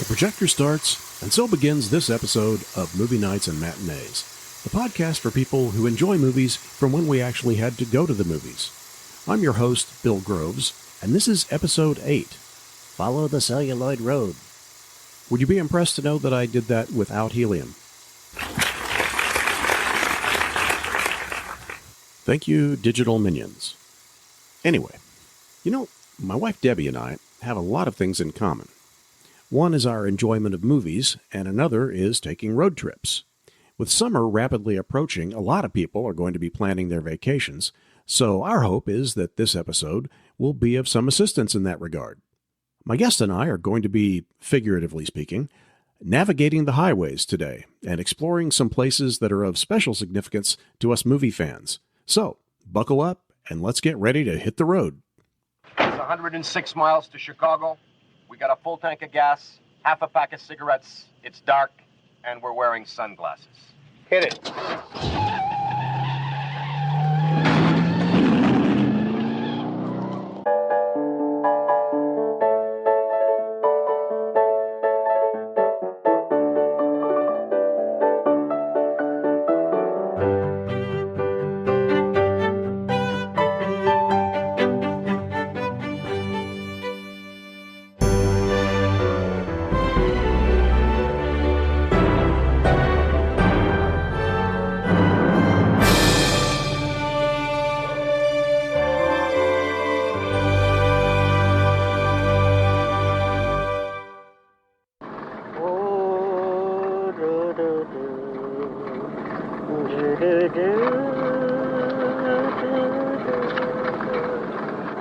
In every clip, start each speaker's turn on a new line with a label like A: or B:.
A: The projector starts, and so begins this episode of Movie Nights and Matinees, the podcast for people who enjoy movies from when we actually had to go to the movies. I'm your host, Bill Groves, and this is episode 8. Follow the Celluloid Road. Would you be impressed to know that I did that without helium? Thank you, digital minions. Anyway, my wife Debbie and I have a lot of things in common. One is our enjoyment of movies, and another is taking road trips. With summer rapidly approaching, a lot of people are going to be planning their vacations, so our hope is that this episode will be of some assistance in that regard. My guest and I are going to be, figuratively speaking, navigating the highways today and exploring some places that are of special significance to us movie fans. So, buckle up and let's get ready to hit the road.
B: It's 106 miles to Chicago. We got a full tank of gas, half a pack of cigarettes. It's dark, and we're wearing sunglasses. Hit it.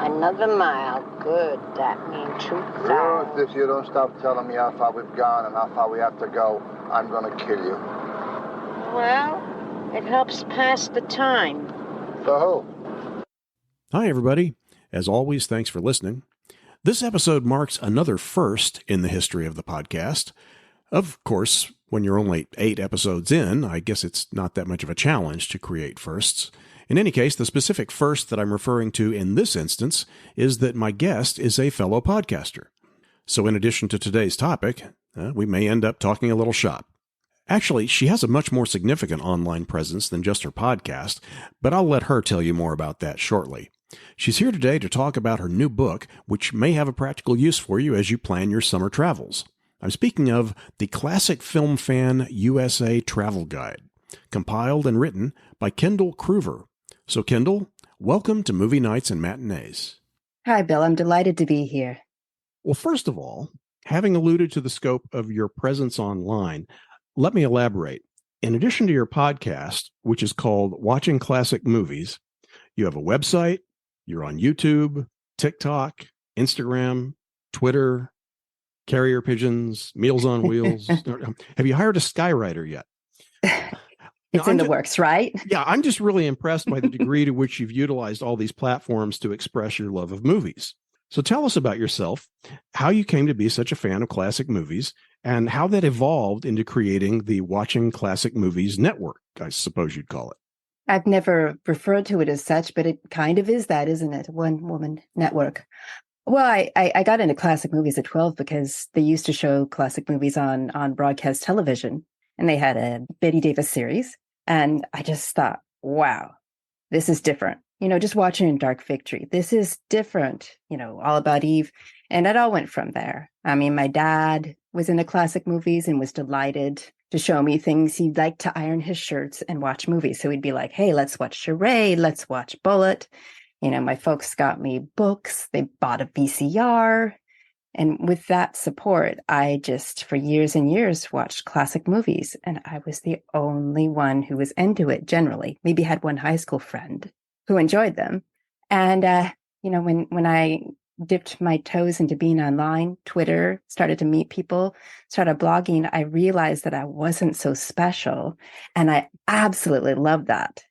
C: Another mile. Good. That means 2,000.
D: If you don't stop telling me how far we've gone and how far we have to go, I'm going to kill you.
C: Well, it helps pass the time.
D: For who?
A: Hi, everybody. As always, thanks for listening. This episode marks another first in the history of the podcast. Of course, when you're only 8 episodes in, I guess it's not that much of a challenge to create firsts. In any case, the specific first that I'm referring to in this instance is that my guest is a fellow podcaster. So in addition to today's topic, we may end up talking a little shop. Actually, she has a much more significant online presence than just her podcast, but I'll let her tell you more about that shortly. She's here today to talk about her new book, which may have a practical use for you as you plan your summer travels. I'm speaking of the Classic Film Fan USA Travel Guide, compiled and written by Kendahl Cruver. So, Kendahl, welcome to Movie Nights and Matinees.
E: Hi, Bill. I'm delighted to be here.
A: Well, first of all, having alluded to the scope of your presence online, let me elaborate. In addition to your podcast, which is called Watching Classic Movies, you have a website, you're on YouTube, TikTok, Instagram, Twitter, Carrier Pigeons, Meals on Wheels. Have you hired a skywriter yet?
E: It's in the works, right?
A: Yeah, I'm just really impressed by the degree to which you've utilized all these platforms to express your love of movies. So tell us about yourself, how you came to be such a fan of classic movies, and how that evolved into creating the Watching Classic Movies Network, I suppose you'd call it.
E: I've never referred to it as such, but it kind of is that, isn't it? One-woman network. Well, I got into classic movies at 12 because they used to show classic movies on broadcast television, and they had a Bette Davis series. And I just thought, wow, this is different. Just watching Dark Victory, this is different, All About Eve. And it all went from there. I mean, my dad was into classic movies and was delighted to show me things. He liked to iron his shirts and watch movies. So he'd be like, hey, let's watch Charade, let's watch Bullet. My folks got me books. They bought a VCR. And with that support, I just, for years and years, watched classic movies. And I was the only one who was into it generally. Maybe had one high school friend who enjoyed them. And, when I dipped my toes into being online, Twitter, started to meet people, started blogging, I realized that I wasn't so special. And I absolutely loved that.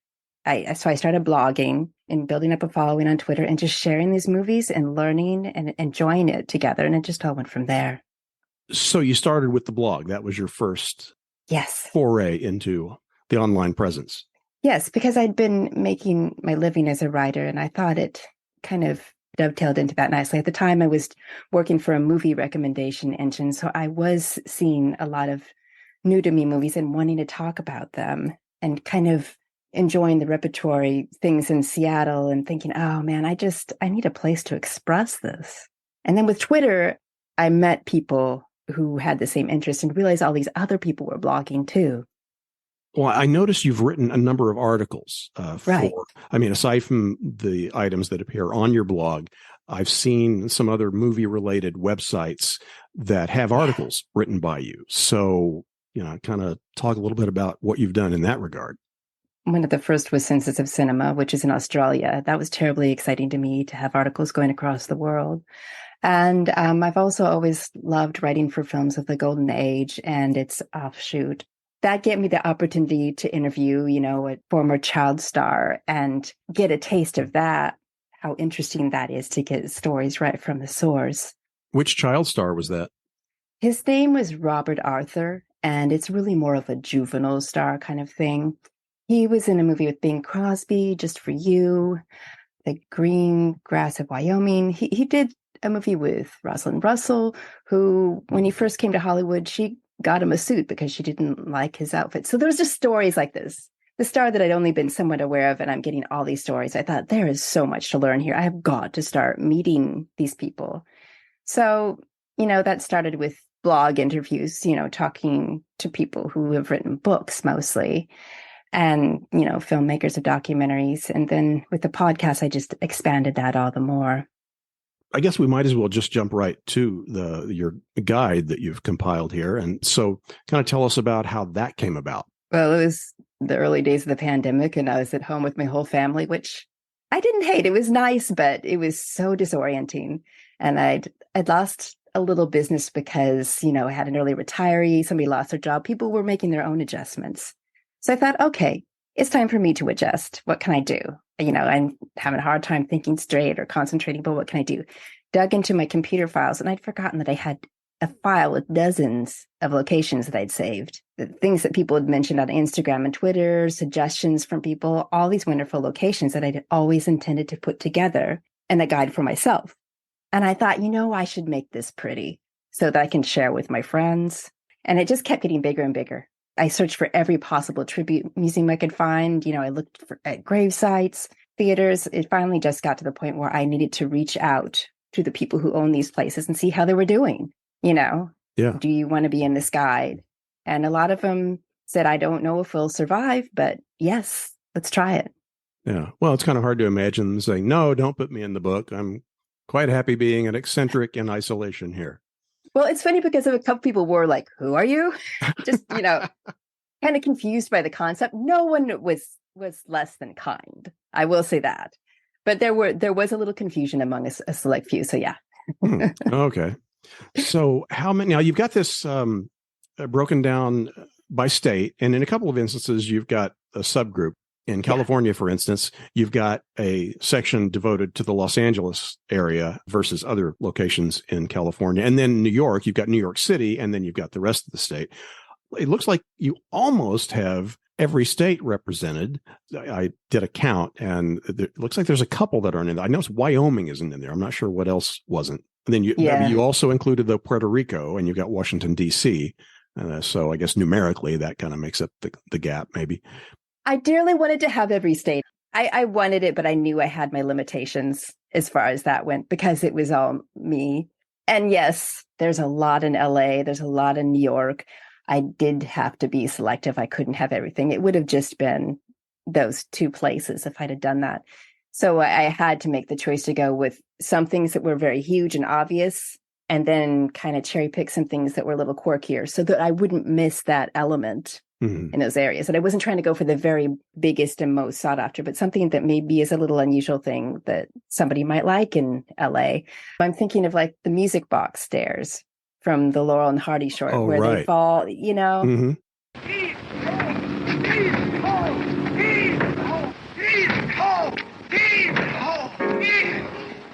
E: So I started blogging and building up a following on Twitter and just sharing these movies and learning and enjoying it together. And it just all went from there.
A: So you started with the blog. That was your first foray into the online presence.
E: Yes, because I'd been making my living as a writer, and I thought it kind of dovetailed into that nicely. At the time, I was working for a movie recommendation engine, so I was seeing a lot of new to me movies and wanting to talk about them and kind of enjoying the repertory things in Seattle and thinking, oh man, I need a place to express this. And then with Twitter, I met people who had the same interest and realized all these other people were blogging too.
A: Well, I noticed you've written a number of articles
E: Right.
A: aside from the items that appear on your blog, I've seen some other movie related websites that have articles written by you. So, kind of talk a little bit about what you've done in that regard.
E: One of the first was Census of Cinema, which is in Australia. That was terribly exciting to me to have articles going across the world. And I've also always loved writing for films of the Golden Age and its offshoot. That gave me the opportunity to interview, a former child star and get a taste of that, how interesting that is to get stories right from the source.
A: Which child star was that?
E: His name was Robert Arthur, and it's really more of a juvenile star kind of thing. He was in a movie with Bing Crosby, Just for You, The Green Grass of Wyoming. He did a movie with Rosalind Russell, who, when he first came to Hollywood, she got him a suit because she didn't like his outfit. So there was just stories like this. The star that I'd only been somewhat aware of, and I'm getting all these stories. I thought, there is so much to learn here. I have got to start meeting these people. So, that started with blog interviews, talking to people who have written books mostly, and, filmmakers of documentaries. And then with the podcast, I just expanded that all the more.
A: I guess we might as well just jump right to your guide that you've compiled here. And so kind of tell us about how that came about.
E: Well, it was the early days of the pandemic, and I was at home with my whole family, which I didn't hate. It was nice, but it was so disorienting. And I'd lost a little business because, I had an early retiree, somebody lost their job. People were making their own adjustments. So I thought, okay, it's time for me to adjust. What can I do? I'm having a hard time thinking straight or concentrating, but what can I do? Dug into my computer files, and I'd forgotten that I had a file with dozens of locations that I'd saved, the things that people had mentioned on Instagram and Twitter, suggestions from people, all these wonderful locations that I'd always intended to put together in a guide for myself. And I thought, I should make this pretty so that I can share with my friends. And it just kept getting bigger and bigger. I searched for every possible tribute museum I could find. I looked at grave sites, theaters. It finally just got to the point where I needed to reach out to the people who own these places and see how they were doing.
A: Yeah.
E: Do you want to be in this guide? And a lot of them said, I don't know if we'll survive, but yes, let's try it.
A: Yeah. Well, it's kind of hard to imagine them saying, no, don't put me in the book. I'm quite happy being an eccentric in isolation here.
E: Well, it's funny because a couple people were like, who are you? Just, kind of confused by the concept. No one was less than kind. I will say that. But there was a little confusion among a select few. So yeah.
A: Okay. So how many, now you've got this broken down by state, and in a couple of instances, you've got a subgroup. In California, for instance, you've got a section devoted to the Los Angeles area versus other locations in California. And then New York, you've got New York City, and then you've got the rest of the state. It looks like you almost have every state represented. I did a count, and it looks like there's a couple that aren't in there. I know Wyoming isn't in there. I'm not sure what else wasn't. And then you also included the Puerto Rico, and you've got Washington, D.C. So I guess numerically that kind of makes up the gap, maybe.
E: I dearly wanted to have every state. I wanted it, but I knew I had my limitations as far as that went because it was all me. And yes, there's a lot in LA. There's a lot in New York. I did have to be selective. I couldn't have everything. It would have just been those two places if I'd have done that. So I had to make the choice to go with some things that were very huge and obvious, and then kind of cherry pick some things that were a little quirkier so that I wouldn't miss that element in those areas. And I wasn't trying to go for the very biggest and most sought after, but something that maybe is a little unusual thing that somebody might like in LA. I'm thinking of like the music box stairs from the Laurel and Hardy short where they fall,
A: Mm-hmm.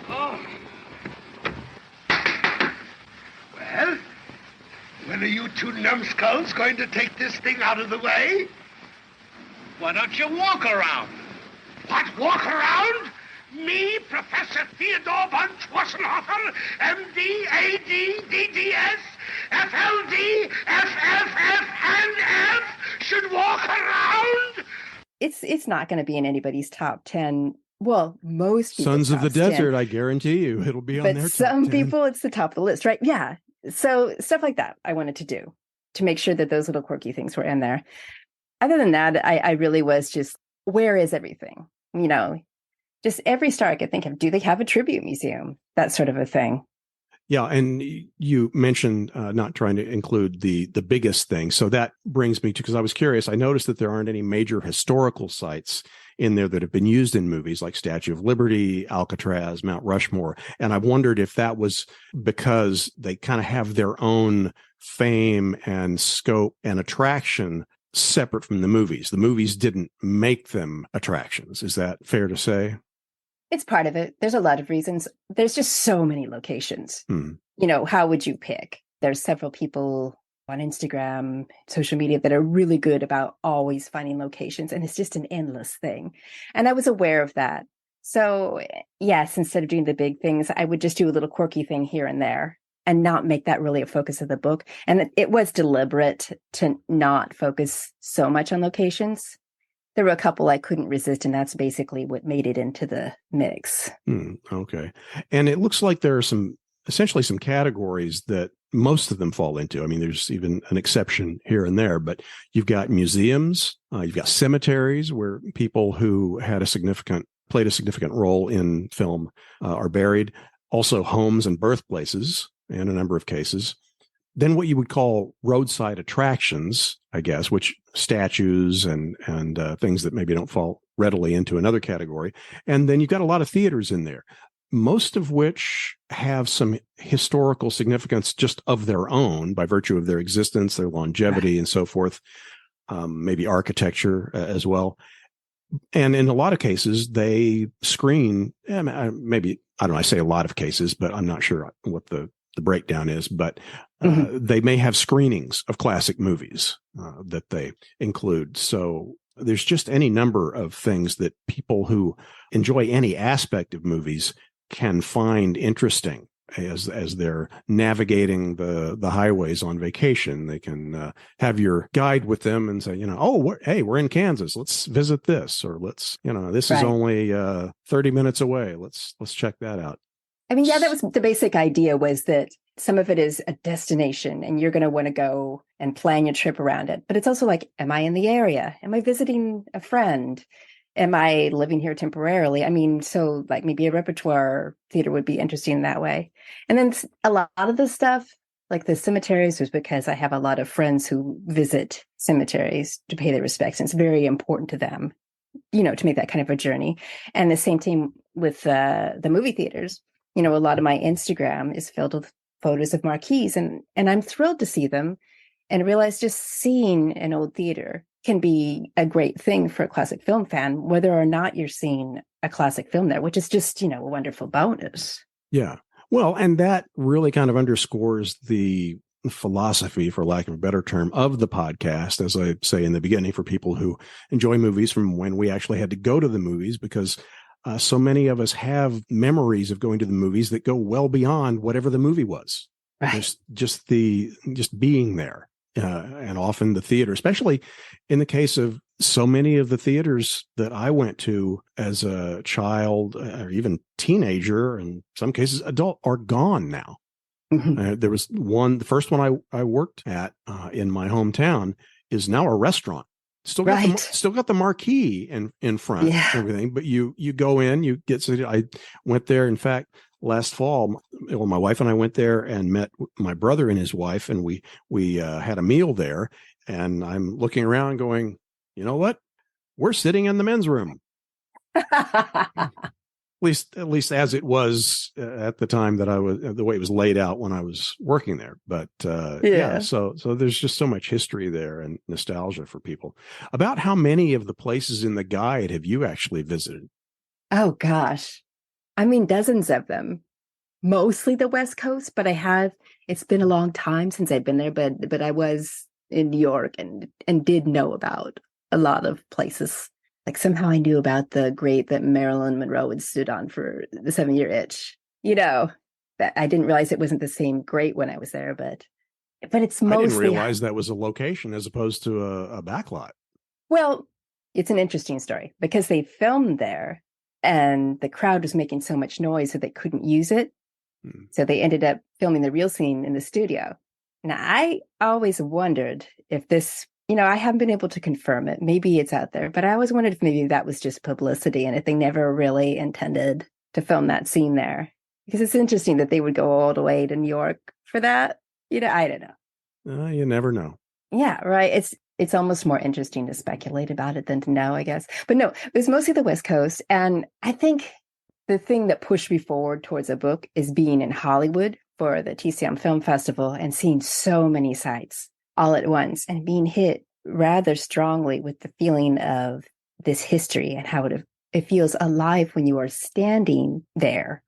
F: Well, when are you two numbskulls going to take this thing out of the way? Why don't you walk around? What, walk around? me, Professor Theodore von Schwarzenhofer, M.D., A.D., D.D.S., F.L.D., F.F.F., and F, should walk around?
E: It's not going to be in anybody's top 10. Well, most people's
A: Sons of the
E: top 10,
A: Desert, I guarantee you, it'll be on
E: but
A: their
E: some
A: top 10.
E: people, it's the top of the list, right? Yeah. So stuff like that I wanted to do to make sure that those little quirky things were in there. Other than that, I really was just, where is everything? You know, just every star I could think of. Do they have a tribute museum? That sort of a thing.
A: Yeah, and you mentioned not trying to include the biggest thing. So that brings me to, because I was curious, I noticed that there aren't any major historical sites in there that have been used in movies like Statue of Liberty, Alcatraz, Mount Rushmore. And I wondered if that was because they kind of have their own fame and scope and attraction separate from the movies. The movies didn't make them attractions. Is that fair to say?
E: It's part of it. There's a lot of reasons. There's just so many locations. You know, how would you pick? There's several people on Instagram, social media that are really good about always finding locations. And it's just an endless thing. And I was aware of that. So yes, instead of doing the big things, I would just do a little quirky thing here and there and not make that really a focus of the book. And it was deliberate to not focus so much on locations. There were a couple I couldn't resist, and that's basically what made it into the mix.
A: Okay. And it looks like there are essentially some categories that most of them fall into. I mean, there's even an exception here and there, but you've got museums, you've got cemeteries where people who played a significant role in film are buried. Also homes and birthplaces in a number of cases. Then what you would call roadside attractions, I guess, which statues and things that maybe don't fall readily into another category. And then you've got a lot of theaters in there, most of which have some historical significance just of their own by virtue of their existence, their longevity, and so forth, maybe architecture as well. And in a lot of cases, they screen, maybe, I don't know, I say a lot of cases, but I'm not sure what the breakdown is, but they may have screenings of classic movies that they include. So there's just any number of things that people who enjoy any aspect of movies can find interesting as they're navigating the highways on vacation. They can have your guide with them and say, hey, we're in Kansas. Let's visit this, or this is only 30 minutes away. Let's check that out.
E: I mean, yeah, that was the basic idea, was that some of it is a destination and you're going to want to go and plan your trip around it. But it's also like, am I in the area? Am I visiting a friend? Am I living here temporarily? I mean, so like maybe a repertoire theater would be interesting that way. And then a lot of the stuff, like the cemeteries, was because I have a lot of friends who visit cemeteries to pay their respects. And it's very important to them, to make that kind of a journey. And the same thing with the movie theaters. A lot of my Instagram is filled with photos of marquees, and I'm thrilled to see them and realize just seeing an old theater can be a great thing for a classic film fan, whether or not you're seeing a classic film there, which is just, a wonderful bonus.
A: Yeah. Well, and that really kind of underscores the philosophy, for lack of a better term, of the podcast, as I say in the beginning, for people who enjoy movies from when we actually had to go to the movies, because so many of us have memories of going to the movies that go well beyond whatever the movie was. Right. Just being there, and often the theater, especially in the case of so many of the theaters that I went to as a child or even teenager, and in some cases adult, are gone now. There was the first one I worked at in my hometown is now a restaurant. Still got the marquee in front, and everything, but you go in, you get seated. I went there, in fact, last fall. My wife and I went there and met my brother and his wife, and we had a meal there. And I'm looking around, going, you know what? We're sitting in the men's room. At least as it was at the time that the way it was laid out when I was working there. But so there's just so much history there and nostalgia for people. About how many of the places in the guide have you actually visited?
E: Oh gosh, I mean, dozens of them. Mostly the West Coast, but it's been a long time since I've been there. But I was in New York and did know about a lot of places Like somehow I knew about the grate that Marilyn Monroe had stood on for the 7-year itch. That I didn't realize it wasn't the same grate when I was there, but it's
A: I didn't
E: mostly
A: realize that was a location as opposed to a backlot.
E: well, it's an interesting story because they filmed there and the crowd was making so much noise that they couldn't use it. So they ended up filming the real scene in the studio. Now, I always wondered if this, I haven't been able to confirm it. Maybe it's out there, but I always wondered if maybe that was just publicity and if they never really intended to film that scene there. Because it's interesting that they would go all the way to New York for that. I don't know.
A: You never know.
E: Yeah, right. It's almost more interesting to speculate about it than to know, I guess. But no, it was mostly the West Coast. And I think the thing that pushed me forward towards a book is being in Hollywood for the TCM Film Festival and seeing so many sites all at once and being hit rather strongly with the feeling of this history and how it feels alive when you are standing there,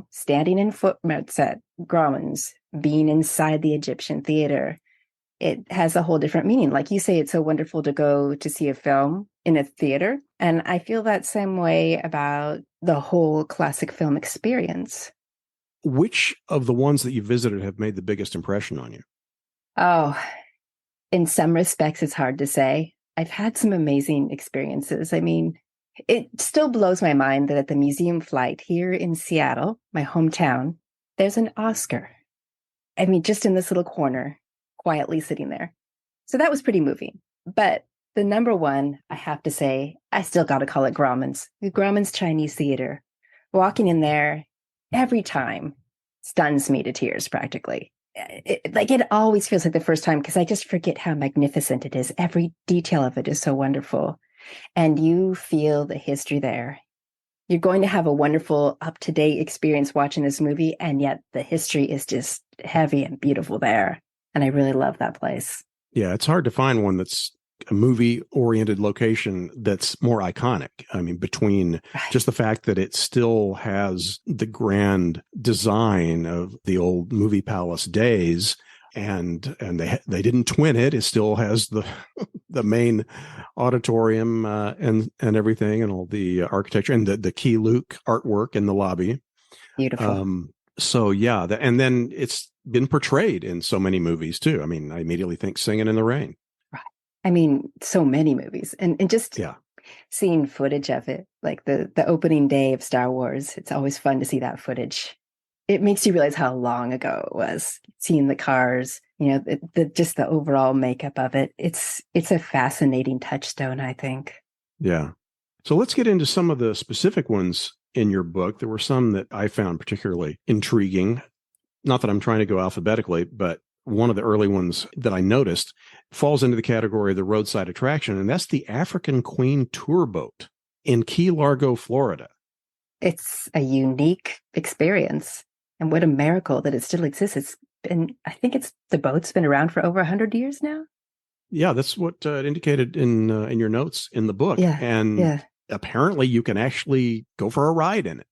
E: standing in footnotes at Grauman's, being inside the Egyptian theater. It has a whole different meaning. Like you say, it's so wonderful to go to see a film in a theater. And I feel that same way about the whole classic film experience.
A: Which of the ones that you visited have made the biggest impression on you?
E: Oh, in some respects, it's hard to say. I've had some amazing experiences. I mean, it still blows my mind that at the museum flight here in Seattle, my hometown, there's an Oscar. I mean, just in this little corner, quietly sitting there. So that was pretty moving. But the number one, I have to say, I still got to call it Grauman's Chinese Theater. Walking in there every time stuns me to tears practically. It always feels like the first time because I just forget how magnificent it is. Every detail of it is so wonderful. And you feel the history there. You're going to have a wonderful, up-to-date experience watching this movie, and yet the history is just heavy and beautiful there. And I really love that place.
A: Yeah, it's hard to find one that's a movie-oriented location that's more iconic. I mean, between just the fact that it still has the grand design of the old movie palace days, and they didn't twin it. It still has the main auditorium and everything, and all the architecture and the Key Luke artwork in the lobby.
E: Beautiful.
A: So yeah, and then it's been portrayed in so many movies too. I mean, I immediately think Singing in the Rain.
E: Right. I mean, so many movies, and just seeing footage of it, like the opening day of Star Wars. It's always fun to see that footage. It makes you realize how long ago it was. Seeing the cars, just the overall makeup of it. It's a fascinating touchstone, I think.
A: Yeah. So let's get into some of the specific ones in your book. There were some that I found particularly intriguing. Not that I'm trying to go alphabetically, but one of the early ones that I noticed falls into the category of the roadside attraction, and that's the African Queen tour boat in Key Largo, Florida.
E: It's a unique experience, and what a miracle that it still exists. The boat's been around for over 100 years now.
A: Yeah, that's what it indicated in your notes in the book.
E: Yeah,
A: and apparently you can actually go for a ride in it.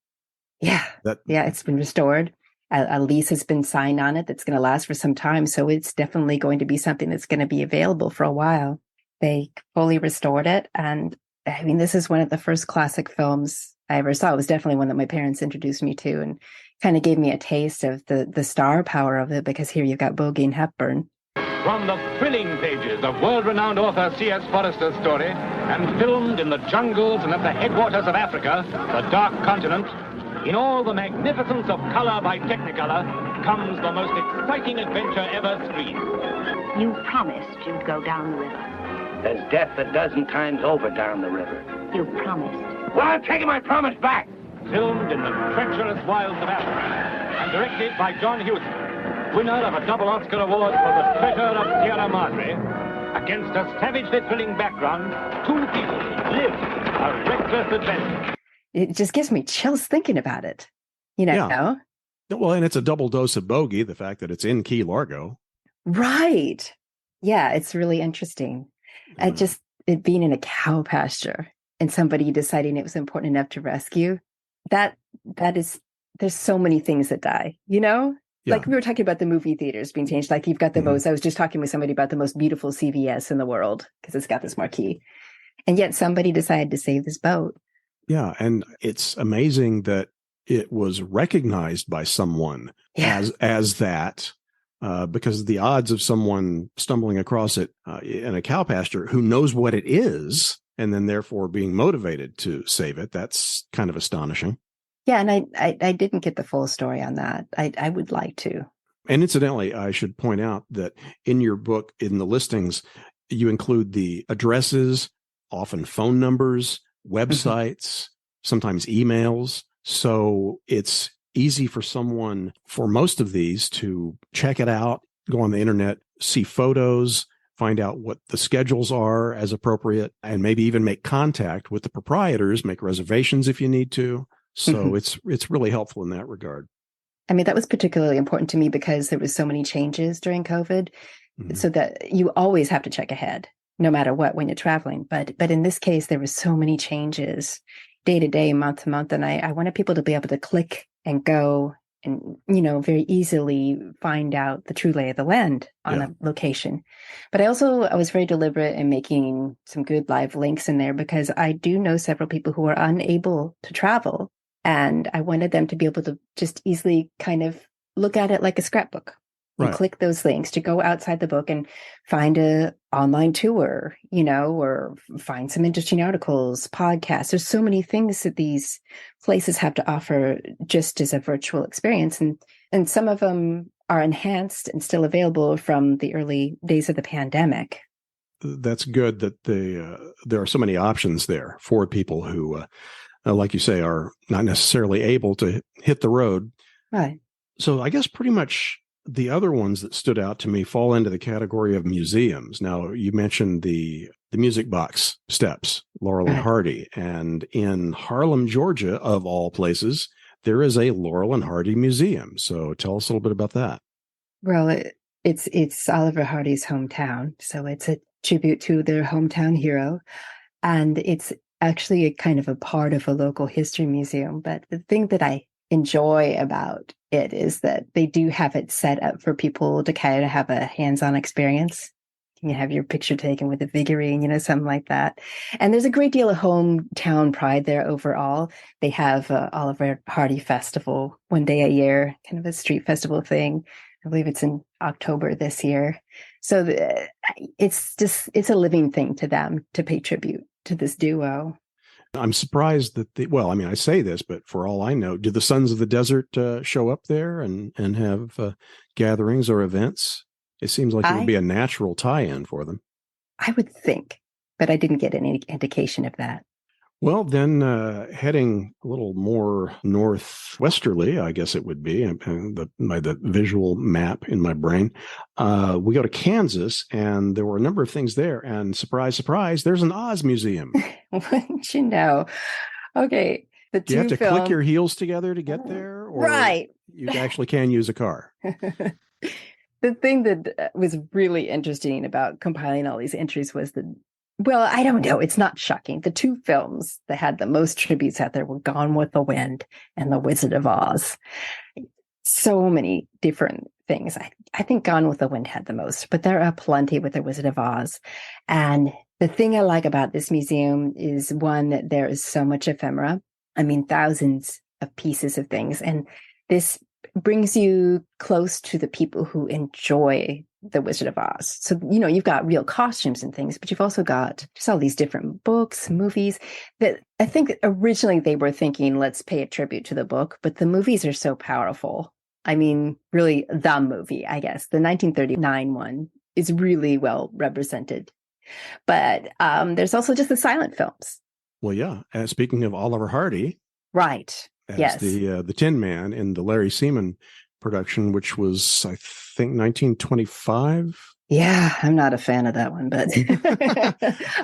E: Yeah, it's been restored. A lease has been signed on it that's going to last for some time. So it's definitely going to be something that's going to be available for a while. They fully restored it. And I mean, this is one of the first classic films I ever saw. It was definitely one that my parents introduced me to and kind of gave me a taste of the star power of it, because here you've got Bogey and Hepburn.
G: From the thrilling pages of world-renowned author C.S. Forester's story, and filmed in the jungles and at the headwaters of Africa, the Dark Continent, in all the magnificence of color by Technicolor, comes the most exciting adventure ever screened.
H: You promised you'd go down the river.
I: There's death a dozen times over down the river.
H: You promised.
I: Well, I'm taking my promise back.
G: Filmed in the treacherous wilds of Africa, and directed by John Huston, winner of a double Oscar award for The Treasure of Sierra Madre. Against a savagely thrilling background, two people live a reckless adventure.
E: It just gives me chills thinking about it.
A: Yeah. Well, and it's a double dose of Bogey, the fact that it's in Key Largo.
E: Right. Yeah, it's really interesting. It being in a cow pasture and somebody deciding it was important enough to rescue, there's so many things that die, Yeah. Like we were talking about the movie theaters being changed. Like you've got the most, I was just talking with somebody about the most beautiful CVS in the world because it's got this marquee. And yet somebody decided to save this boat.
A: Yeah. And it's amazing that it was recognized by someone as that, because the odds of someone stumbling across it in a cow pasture who knows what it is and then therefore being motivated to save it, that's kind of astonishing.
E: Yeah, and I didn't get the full story on that. I would like to.
A: And incidentally, I should point out that in your book, in the listings, you include the addresses, often phone numbers, websites, sometimes emails. So it's easy for someone, for most of these, to check it out, go on the internet, see photos, find out what the schedules are as appropriate, and maybe even make contact with the proprietors, make reservations if you need to. So it's really helpful in that regard.
E: I mean, that was particularly important to me because there was so many changes during COVID, so that you always have to check ahead, no matter what, when you're traveling. But in this case, there were so many changes day to day, month to month, and I wanted people to be able to click and go and, very easily find out the true lay of the land on a location. But I was very deliberate in making some good live links in there because I do know several people who are unable to travel. And I wanted them to be able to just easily kind of look at it like a scrapbook and click those links to go outside the book and find a online tour, or find some interesting articles, podcasts. There's so many things that these places have to offer just as a virtual experience. And some of them are enhanced and still available from the early days of the pandemic.
A: That's good that there are so many options there for people who, like you say, are not necessarily able to hit the road.
E: Right.
A: So I guess pretty much the other ones that stood out to me fall into the category of museums. Now, you mentioned the Music Box Steps, Laurel and Hardy. And in Harlem, Georgia, of all places, there is a Laurel and Hardy museum. So tell us a little bit about that.
E: Well, it's Oliver Hardy's hometown. So it's a tribute to their hometown hero. And it's actually a kind of a part of a local history museum. But the thing that I enjoy about it is that they do have it set up for people to kind of have a hands-on experience. You have your picture taken with a figurine, something like that. And there's a great deal of hometown pride there overall. They have Oliver Hardy Festival one day a year, kind of a street festival thing. I believe it's in October this year. So it's a living thing to them to pay tribute to this duo.
A: I'm surprised that I say this, but for all I know, do the Sons of the Desert show up there and have gatherings or events? It seems like it would be a natural tie-in for them.
E: I would think, but I didn't get any indication of that.
A: Well, then heading a little more northwesterly, I guess it would be, by the visual map in my brain, we go to Kansas, and there were a number of things there. And surprise, surprise, there's an Oz museum.
E: Wouldn't you know? Okay.
A: Do you have to click your heels together to get there? Or
E: right.
A: You actually can use a car.
E: The thing that was really interesting about compiling all these entries was I don't know. It's not shocking. The two films that had the most tributes out there were Gone with the Wind and The Wizard of Oz. So many different things. I think Gone with the Wind had the most, but there are plenty with The Wizard of Oz. And the thing I like about this museum is, one, that there is so much ephemera. I mean, thousands of pieces of things. And this brings you close to the people who enjoy The Wizard of Oz. So, you've got real costumes and things, but you've also got just all these different books, movies that I think originally they were thinking, let's pay a tribute to the book, but the movies are so powerful. I mean, really the movie, I guess. The 1939 one is really well represented. But there's also just the silent films.
A: Well, yeah. And speaking of Oliver Hardy.
E: Right.
A: As the Tin Man in the Larry Seaman production, which was, I think, 1925.
E: Yeah, I'm not a fan of that one, but I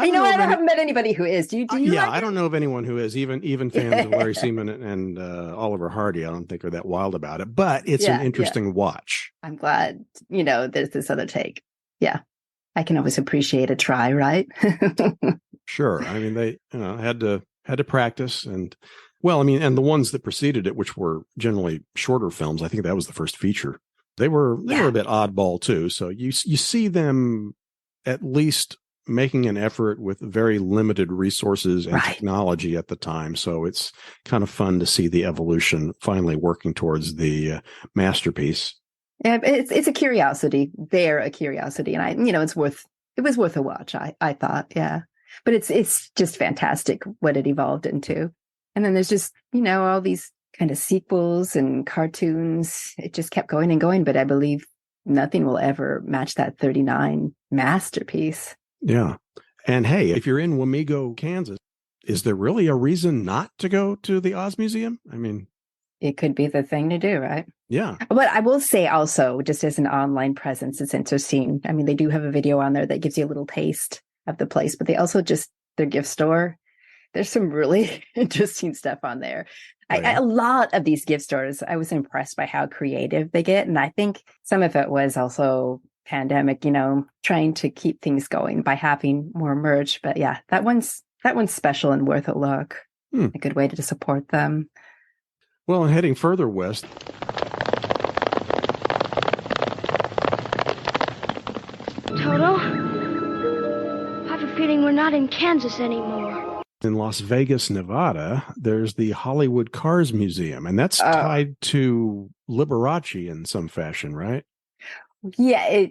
E: haven't met anybody who is. Do you?
A: Yeah,
E: like
A: I don't know of anyone who is. Even fans of Larry Seaman and Oliver Hardy, I don't think are that wild about it. But it's an interesting watch.
E: I'm glad there's this other take. Yeah, I can always appreciate a try, right?
A: Sure. I mean, they had to practice and. Well, I mean, and the ones that preceded it, which were generally shorter films, I think that was the first feature. They were a bit oddball too. So you see them at least making an effort with very limited resources and
E: Right.
A: technology at the time. So it's kind of fun to see the evolution finally working towards the masterpiece.
E: Yeah, it's a curiosity. They're a curiosity, and it was worth a watch. I thought, yeah, but it's just fantastic what it evolved into. And then there's just all these kind of sequels and cartoons. It just kept going and going. But I believe nothing will ever match that 39 masterpiece.
A: Yeah. And hey, if you're in Wamego, Kansas, is there really a reason not to go to the Oz Museum? I mean,
E: it could be the thing to do, right?
A: Yeah.
E: But I will say also, just as an online presence, it's interesting. I mean, they do have a video on there that gives you a little taste of the place, but they also their gift store. There's some really interesting stuff on there. A lot of these gift stores, I was impressed by how creative they get. And I think some of it was also pandemic, trying to keep things going by having more merch. But yeah, that one's special and worth a look. A good way to support them.
A: Well, and heading further west.
J: Toto, I have a feeling we're not in Kansas anymore.
A: In Las Vegas, Nevada, there's the Hollywood Cars Museum, and that's tied to Liberace in some fashion, right?
E: Yeah,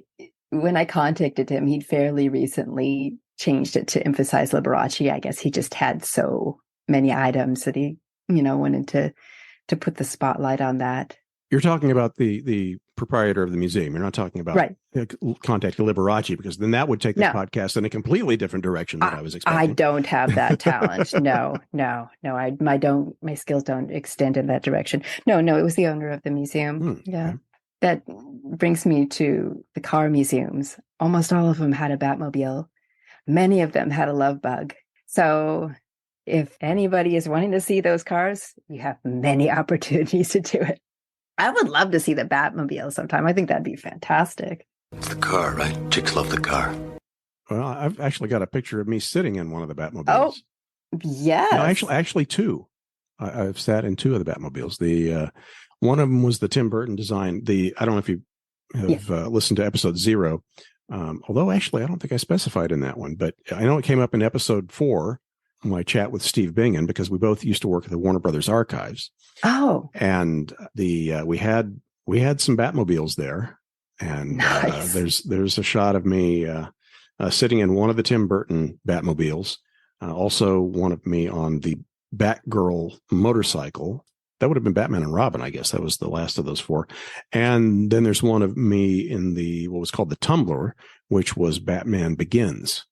E: when I contacted him, he'd fairly recently changed it to emphasize Liberace. I guess he just had so many items that he, wanted to put the spotlight on that.
A: You're talking about the proprietor of the museum. You're not talking about contact Liberace, because then that would take this podcast in a completely different direction than I was expecting.
E: I don't have that talent. No. My skills don't extend in that direction. No, it was the owner of the museum. Yeah. Okay. That brings me to the car museums. Almost all of them had a Batmobile. Many of them had a love bug. So if anybody is wanting to see those cars, you have many opportunities to do it. I would love to see the Batmobile sometime. I think that'd be fantastic.
K: It's the car, right? Chicks love the car.
A: Well, I've actually got a picture of me sitting in one of the Batmobiles.
E: Oh, yes.
A: No, actually two. I've sat in two of the Batmobiles. The one of them was the Tim Burton design. I don't know if you have listened to episode 0, although actually I don't think I specified in that one, but I know it came up in episode 4, my chat with Steve Bingen, because we both used to work at the Warner Brothers Archives.
E: Oh,
A: and we had some Batmobiles there, and
E: nice.
A: There's a shot of me sitting in one of the Tim Burton Batmobiles, also one of me on the Batgirl motorcycle. That would have been Batman and Robin, I guess. That was the last of those 4. And then there's one of me in what was called the Tumbler, which was Batman Begins.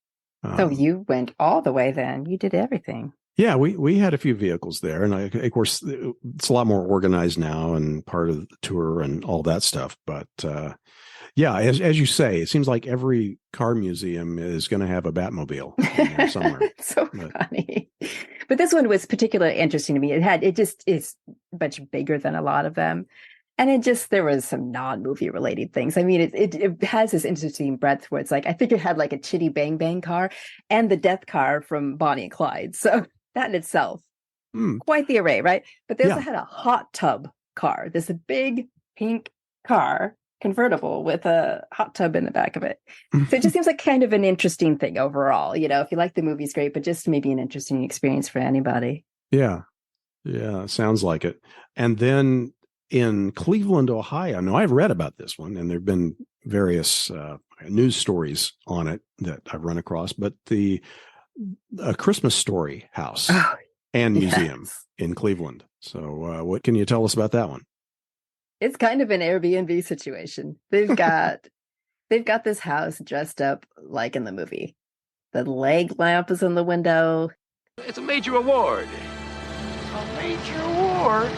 E: So you went all the way then. You did everything.
A: Yeah, we had a few vehicles there. And of course, it's a lot more organized now and part of the tour and all that stuff. But yeah, as you say, it seems like every car museum is going to have a Batmobile somewhere.
E: So funny. But this one was particularly interesting to me. It just is much bigger than a lot of them. And there was some non-movie related things. I mean, it has this interesting breadth where it's like, I think it had like a Chitty Bang Bang car and the death car from Bonnie and Clyde. So that in itself, quite the array, right? But they also had a hot tub car. This big pink car, convertible with a hot tub in the back of it. So it just seems like kind of an interesting thing overall. If you like the movies, great, but just maybe an interesting experience for anybody.
A: Yeah. Sounds like it. And then in Cleveland, Ohio, now I've read about this one, and there have been various news stories on it that I've run across, but the Christmas Story house and museum in Cleveland. So what can you tell us about that one?
E: It's kind of an Airbnb situation. They've got this house dressed up like in the movie. The leg lamp is in the window.
L: It's a major award.
M: A major award?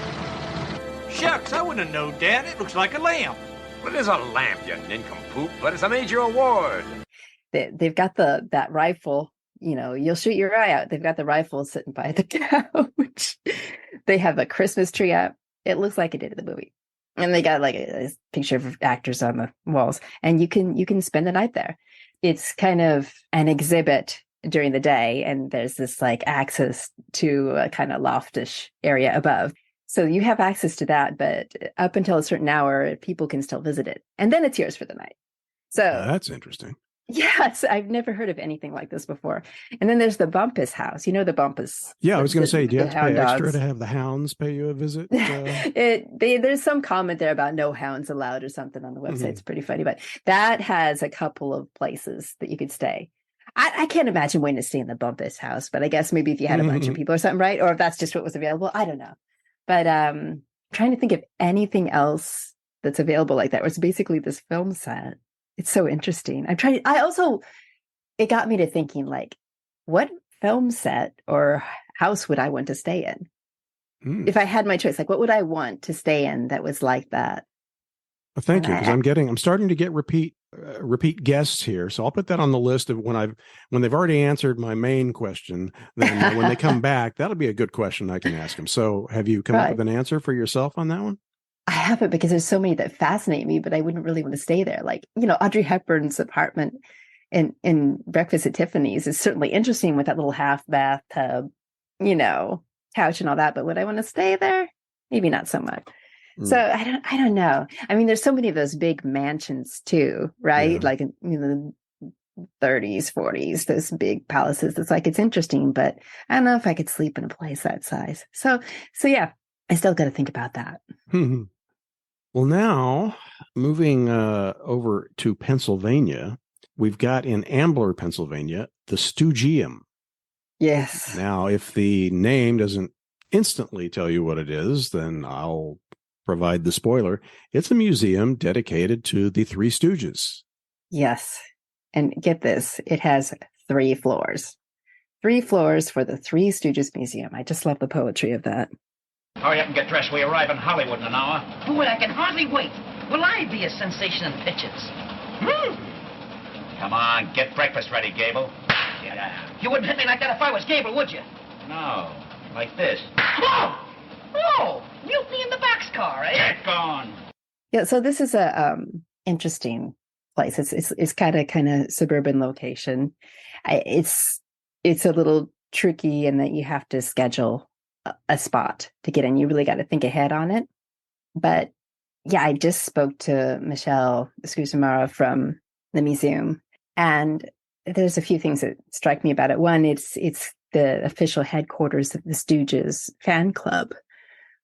M: Shucks, I wouldn't have known, Dad. It looks like a lamp.
L: Well, it is a lamp, you nincompoop, but it's a major award.
E: They've got that rifle. You'll shoot your eye out. They've got the rifle sitting by the couch. They have a Christmas tree up. It looks like it did in the movie. And they got like a picture of actors on the walls. And you can spend the night there. It's kind of an exhibit during the day. And there's this like access to a kind of loftish area above. So you have access to that, but up until a certain hour, people can still visit it. And then it's yours for the night. So
A: that's interesting.
E: Yes, I've never heard of anything like this before. And then there's the Bumpus house. You know the Bumpus.
A: Yeah, I was going to say, do you have to pay extra
E: dogs
A: to have the hounds pay you a visit?
E: There's some comment there about no hounds allowed or something on the website. It's pretty funny, but that has a couple of places that you could stay. I can't imagine waiting to stay in the Bumpus house, but I guess maybe if you had a bunch of people or something, right? Or if that's just what was available, I don't know. But trying to think of anything else that's available like that, where it's basically this film set. It's so interesting. It got me to thinking, like, what film set or house would I want to stay in? If I had my choice, like, what would I want to stay in that was like that?
A: Well, thank you, because I'm starting to get repeat guests here. So I'll put that on the list of when they've already answered my main question. Then when they come back, that'll be a good question I can ask them. So have you come up with an answer for yourself on that one?
E: I haven't, because there's so many that fascinate me, but I wouldn't really want to stay there. Like, Audrey Hepburn's apartment in Breakfast at Tiffany's is certainly interesting with that little half bathtub, couch and all that. But would I want to stay there? Maybe not so much. So I don't know. I mean, there's so many of those big mansions too, right? Yeah. Like in the 30s, 40s, those big palaces. It's like, it's interesting, but I don't know if I could sleep in a place that size. So yeah, I still got to think about that.
A: Well, now moving over to Pennsylvania, we've got in Ambler, Pennsylvania, the Stoogeum.
E: Yes.
A: Now, if the name doesn't instantly tell you what it is, then I'll provide the spoiler. It's a museum dedicated to the Three Stooges.
E: Yes. And get this, it has 3 floors. 3 floors for the Three Stooges Museum. I just love the poetry of that.
N: Hurry up and get dressed. We arrive in Hollywood in an hour.
O: Boy, I can hardly wait. Will I be a sensation in pictures?
N: Come on, get breakfast ready, Gable. Get out.
O: You wouldn't hit me like that if I was Gable, would you?
N: No, like this.
O: Whoa! Whoa! Mutiny in the boxcar, eh?
N: Get gone.
E: Yeah, so this is a interesting place. It's kind of suburban location. It's a little tricky in that you have to schedule a spot to get in. You really got to think ahead on it. But yeah, I just spoke to Michelle Scusumara from the museum, and there's a few things that strike me about it. One, it's the official headquarters of the Stooges fan club,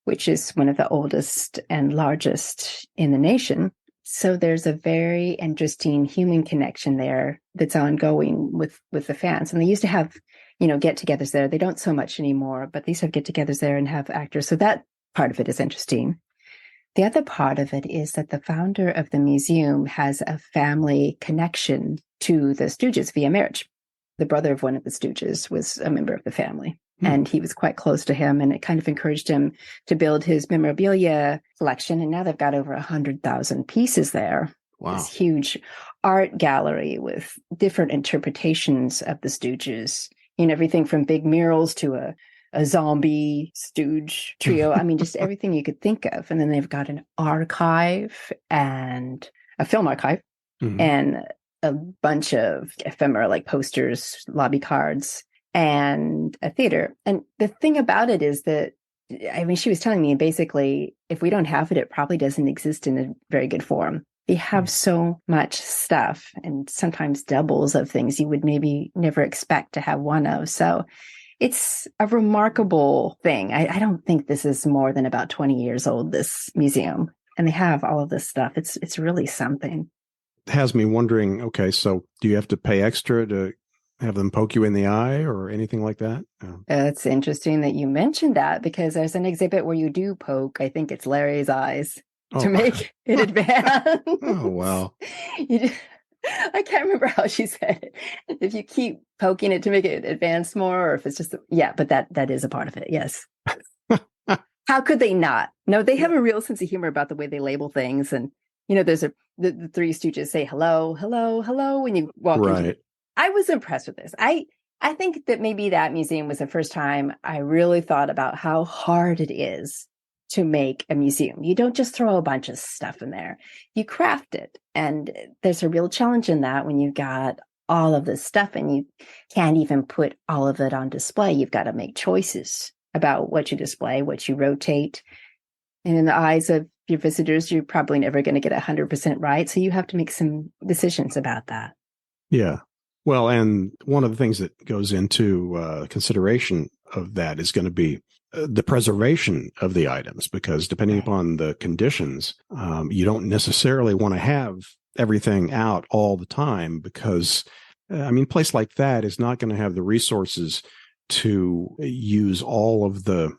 E: which is one of the oldest and largest in the nation. So there's a very interesting human connection there that's ongoing with the fans. And they used to have get-togethers there. They don't so much anymore, but they used to have get-togethers there and have actors. So that part of it is interesting. The other part of it is that the founder of the museum has a family connection to the Stooges via marriage. The brother of one of the Stooges was a member of the family, and he was quite close to him, and it kind of encouraged him to build his memorabilia collection. And now they've got over 100,000 pieces there. Wow. This huge art gallery with different interpretations of the Stooges. Everything from big murals to a zombie stooge trio. I mean, just everything you could think of. And then they've got an archive and a film archive and a bunch of ephemera like posters, lobby cards, and a theater. And the thing about it is that, I mean, she was telling me basically, if we don't have it, it probably doesn't exist in a very good form. They have so much stuff, and sometimes doubles of things you would maybe never expect to have one of. So it's a remarkable thing. I don't think this is more than about 20 years old, this museum, and they have all of this stuff. It's really something.
A: It has me wondering, okay, so do you have to pay extra to have them poke you in the eye or anything like that?
E: It's interesting that you mentioned that, because there's an exhibit where you do poke, I think it's Larry's eyes. To make it advance.
A: Oh, wow.
E: I can't remember how she said it. If you keep poking it to make it advance more, or if it's just, but that is a part of it. Yes. How could they not? No, they have a real sense of humor about the way they label things. And, there's the Three Stooges say, hello, hello, hello, when you walk in. I was impressed with this. I think that maybe that museum was the first time I really thought about how hard it is to make a museum. You don't just throw a bunch of stuff in there. You craft it. And there's a real challenge in that when you've got all of this stuff and you can't even put all of it on display. You've got to make choices about what you display, what you rotate. And in the eyes of your visitors, you're probably never going to get 100% right. So you have to make some decisions about that.
A: Yeah. Well, and one of the things that goes into consideration of that is going to be the preservation of the items, because depending upon the conditions, you don't necessarily want to have everything out all the time because, a place like that is not going to have the resources to use all of the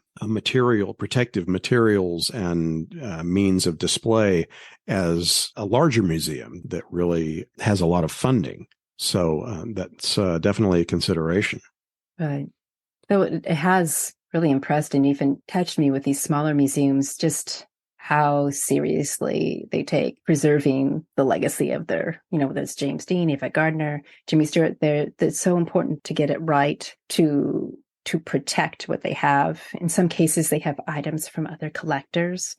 A: protective materials and means of display as a larger museum that really has a lot of funding. So that's definitely a consideration.
E: Right. So it has really impressed and even touched me with these smaller museums, just how seriously they take preserving the legacy of their, whether it's James Dean, Yvette Gardner, Jimmy Stewart. It's so important to get it right, to protect what they have. In some cases, they have items from other collectors,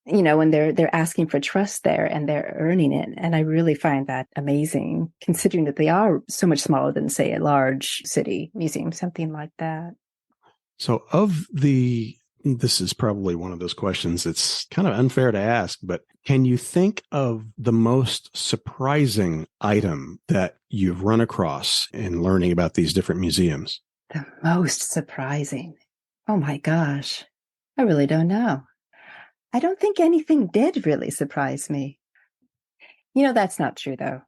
E: and they're asking for trust there and they're earning it. And I really find that amazing, considering that they are so much smaller than, say, a large city museum, something like that.
A: So this is probably one of those questions that's kind of unfair to ask, but can you think of the most surprising item that you've run across in learning about these different museums?
E: The most surprising? Oh my gosh. I really don't know. I don't think anything did really surprise me. That's not true, though.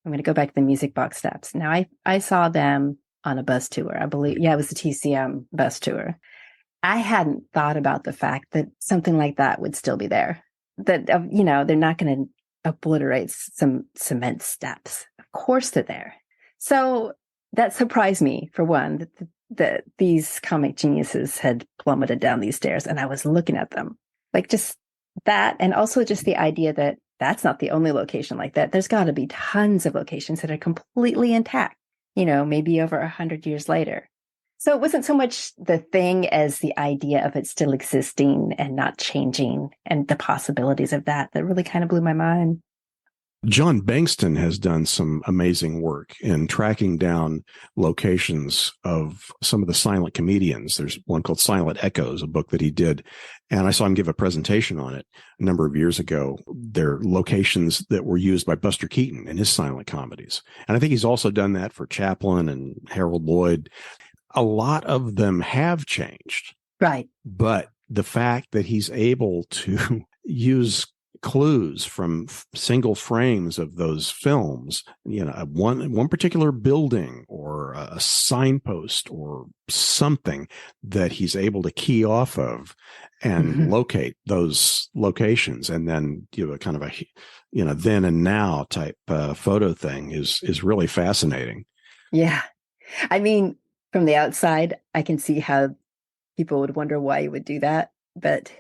E: I'm going to go back to the Music Box Steps. Now, I saw them on a bus tour. I believe, it was the TCM bus tour. I hadn't thought about the fact that something like that would still be there. That, they're not going to obliterate some cement steps. Of course they're there. So that surprised me, for one, that these comic geniuses had plummeted down these stairs, and I was looking at them. Like just that, and also just the idea that that's not the only location like that. There's got to be tons of locations that are completely intact, maybe over 100 years later. So it wasn't so much the thing as the idea of it still existing and not changing and the possibilities of that really kind of blew my mind.
A: John Bankston has done some amazing work in tracking down locations of some of the silent comedians. There's one called Silent Echoes, a book that he did, and I saw him give a presentation on it a number of years ago. They're locations that were used by Buster Keaton in his silent comedies. And I think he's also done that for Chaplin and Harold Lloyd. A lot of them have changed.
E: Right.
A: But the fact that he's able to use clues from single frames of those films, one particular building or a signpost or something that he's able to key off of and locate those locations, and then a kind of a then and now type photo thing is really fascinating.
E: Yeah, from the outside, I can see how people would wonder why you would do that, but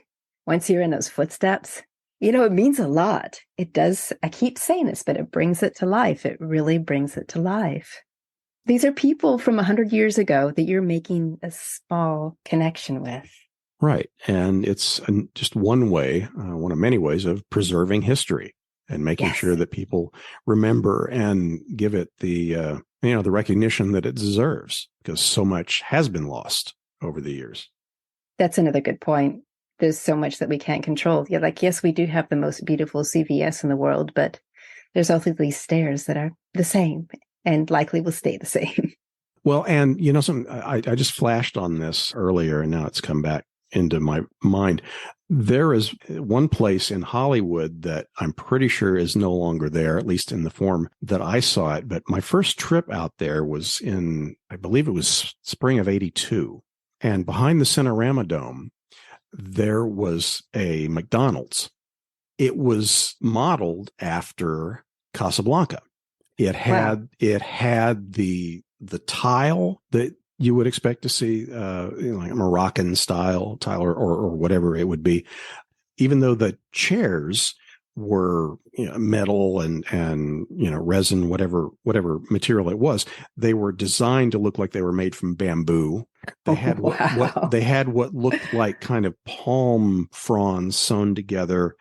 E: once you're in those footsteps, it means a lot. It does. I keep saying this, but it brings it to life. It really brings it to life. These are people from 100 years ago that you're making a small connection with.
A: Right. And it's just one way, one of many ways of preserving history and making sure that people remember and give it the recognition that it deserves, because so much has been lost over the years.
E: That's another good point. There's so much that we can't control. Yes, we do have the most beautiful CVS in the world, but there's also these stairs that are the same and likely will stay the same.
A: Well, and I just flashed on this earlier, and now it's come back into my mind. There is one place in Hollywood that I'm pretty sure is no longer there, at least in the form that I saw it. But my first trip out there was I believe it was spring of '82. And behind the Cinerama Dome, there was a McDonald's. It was modeled after Casablanca. It had the tile that you would expect to see, like a Moroccan style tile or whatever it would be. Even though the chairs were metal and resin, whatever material it was, they were designed to look like they were made from bamboo. They had what looked like kind of palm fronds sewn together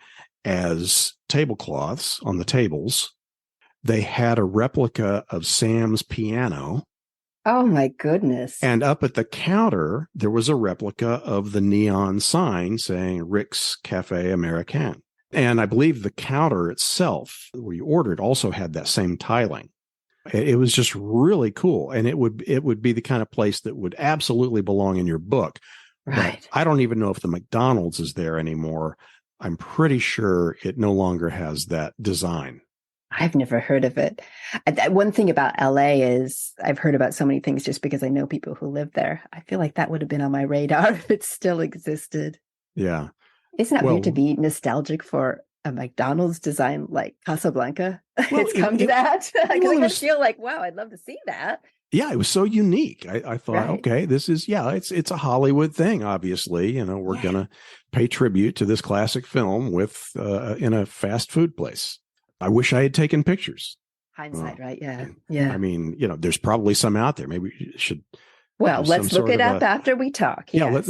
A: as tablecloths on the tables. They had a replica of Sam's piano.
E: Oh my goodness.
A: And up at the counter, there was a replica of the neon sign saying Rick's Cafe Americain. And I believe the counter itself, where you ordered, also had that same tiling. It was just really cool. And it would be the kind of place that would absolutely belong in your book.
E: Right.
A: But I don't even know if the McDonald's is there anymore. I'm pretty sure it no longer has that design.
E: I've never heard of it. One thing about LA is I've heard about so many things just because I know people who live there. I feel like that would have been on my radar if it still existed.
A: Yeah.
E: Isn't that weird to be nostalgic for a McDonald's design like Casablanca?
A: Well,
E: it's come to that. I feel like, wow, I'd love to see that.
A: Yeah, it was so unique. I thought, okay, this is, it's a Hollywood thing, obviously. We're going to pay tribute to this classic film with in a fast food place. I wish I had taken pictures.
E: Hindsight, right? Yeah. Yeah.
A: I mean, there's probably some out there. Maybe we should.
E: Well, let's look it up after we talk.
A: Yeah, let's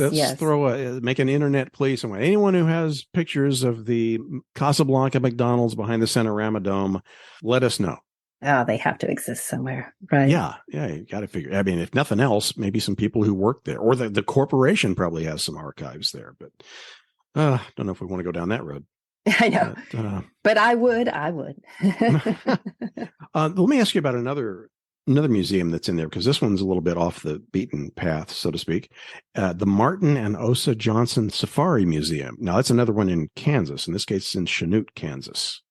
A: make an internet plea somewhere. Anyone who has pictures of the Casablanca McDonald's behind the Cinerama Dome, let us know.
E: Oh, they have to exist somewhere, right?
A: Yeah, you got to figure. I mean, if nothing else, maybe some people who work there, or the corporation probably has some archives there. But don't know if we want to go down that road.
E: I know, but I would.
A: Let me ask you about another museum that's in there, because this one's a little bit off the beaten path, so to speak. The Martin and Osa Johnson Safari Museum. Now, that's another one in Kansas. In this case, it's in Chanute, Kansas.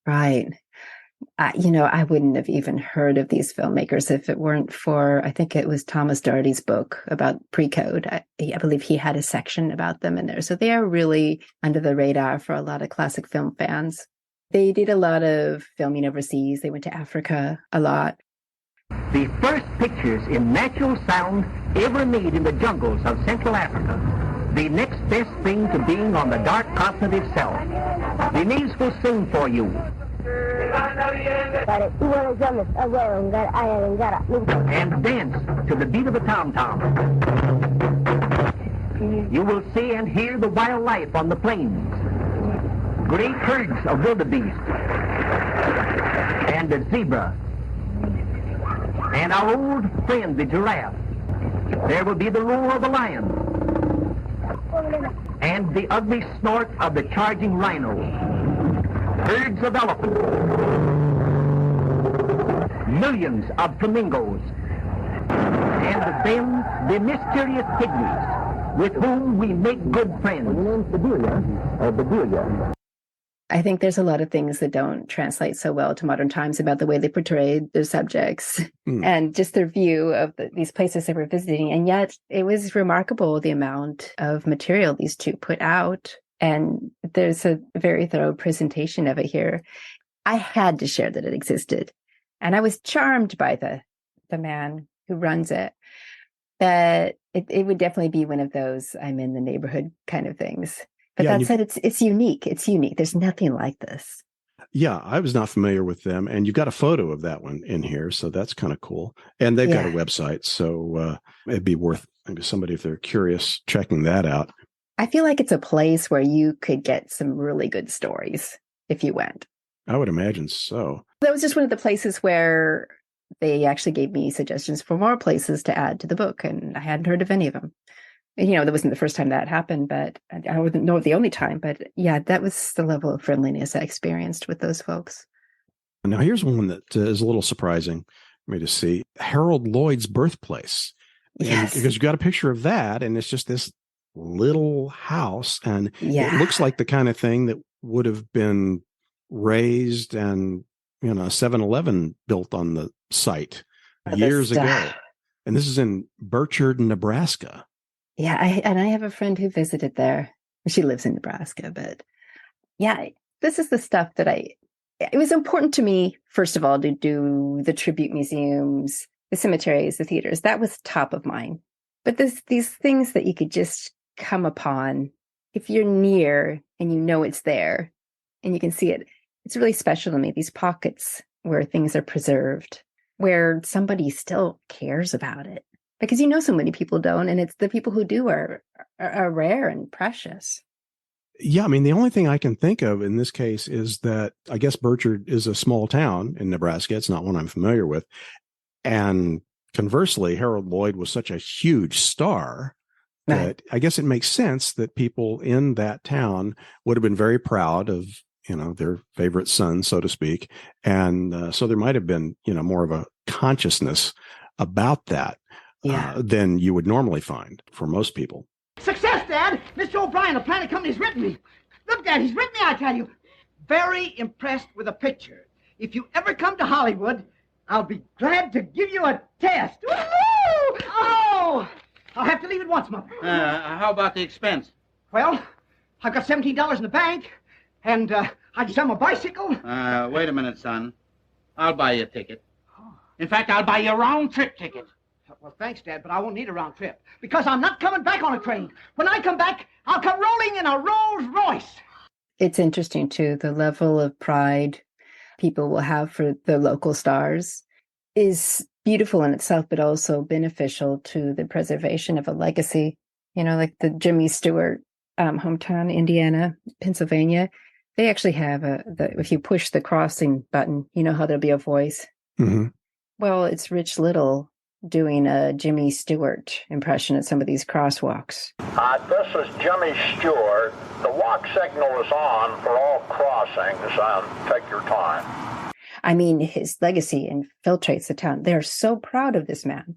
E: Right. I wouldn't have even heard of these filmmakers if it weren't for, I think it was Thomas Doherty's book about pre-code. I believe he had a section about them in there. So they are really under the radar for a lot of classic film fans. They did a lot of filming overseas. They went to Africa a lot.
P: The first pictures in natural sound ever made in the jungles of Central Africa. The next best thing to being on the dark continent itself. The natives will sing for you. And dance to the beat of a tom-tom. You will see and hear the wildlife on the plains. Great herds of wildebeest. And a zebra. And our old friend, the giraffe. There will be the roar of the lion. And the ugly snort of the charging rhino. Herds of elephants. Millions of flamingos. And then the mysterious pygmies, with whom we make good friends. Bedelia.
E: I think there's a lot of things that don't translate so well to modern times about the way they portrayed their subjects and just their view of these places they were visiting. And yet it was remarkable the amount of material these two put out. And there's a very thorough presentation of it here. I had to share that it existed. And I was charmed by the man who runs it. That it would definitely be one of those I'm in the neighborhood kind of things. But that said, it's unique. It's unique. There's nothing like this.
A: Yeah, I was not familiar with them. And you've got a photo of that one in here. So that's kind of cool. And they've got a website. So it'd be worth maybe somebody, if they're curious, checking that out.
E: I feel like it's a place where you could get some really good stories if you went.
A: I would imagine so.
E: That was just one of the places where they actually gave me suggestions for more places to add to the book. And I hadn't heard of any of them. That wasn't the first time that happened, but I wouldn't know the only time. But yeah, that was the level of friendliness I experienced with those folks.
A: Now, here's one that is a little surprising for me to see. Harold Lloyd's birthplace.
E: Yes.
A: Because you've got a picture of that, and it's just this little house. And it looks like the kind of thing that would have been raised and, a 7-Eleven built on the site years ago. And this is in Burchard, Nebraska.
E: Yeah, I have a friend who visited there. She lives in Nebraska, but yeah, this is the stuff that it was important to me, first of all, to do the tribute museums, the cemeteries, the theaters. That was top of mind. But these things that you could just come upon if you're near and you know it's there and you can see it. It's really special to me, these pockets where things are preserved, where somebody still cares about it. Because so many people don't, and it's the people who do are rare and precious.
A: Yeah, I mean, the only thing I can think of in this case is that I guess Burchard is a small town in Nebraska. It's not one I'm familiar with. And conversely, Harold Lloyd was such a huge star that I guess it makes sense that people in that town would have been very proud of, their favorite son, so to speak. And so there might have been, more of a consciousness about that than you would normally find for most people.
O: Success, Dad! Mr. O'Brien of Planet Company's written me. Look, Dad, he's written me, I tell you. Very impressed with the picture. If you ever come to Hollywood, I'll be glad to give you a test. Woo-hoo! Oh! I'll have to leave at once, Mother.
Q: How about the expense?
O: Well, I've got $17 in the bank, and I can sell my bicycle.
Q: Wait a minute, son. I'll buy you a ticket. In fact, I'll buy you a round-trip ticket.
O: Well, thanks, Dad, but I won't need a round trip, because I'm not coming back on a train. When I come back, I'll come rolling in a Rolls Royce.
E: It's interesting, too, the level of pride people will have for their local stars is beautiful in itself, but also beneficial to the preservation of a legacy. Like the Jimmy Stewart hometown, Indiana, Pennsylvania, they actually have if you push the crossing button, how there'll be a voice.
A: Mm-hmm.
E: Well, it's Rich Little doing a Jimmy Stewart impression at some of these crosswalks.
R: This is Jimmy Stewart. The walk signal is on for all crossings, and take your time.
E: I mean, his legacy infiltrates the town. They're so proud of this man.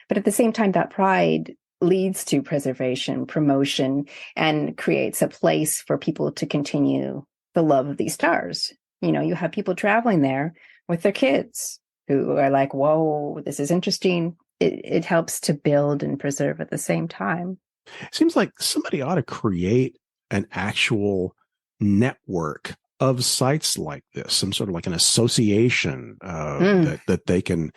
E: But at the same time, that pride leads to preservation, promotion, and creates a place for people to continue the love of these stars. You have people traveling there with their kids who are like, whoa, this is interesting. It helps to build and preserve at the same time.
A: It seems like somebody ought to create an actual network of sites like this, some sort of like an association that they can,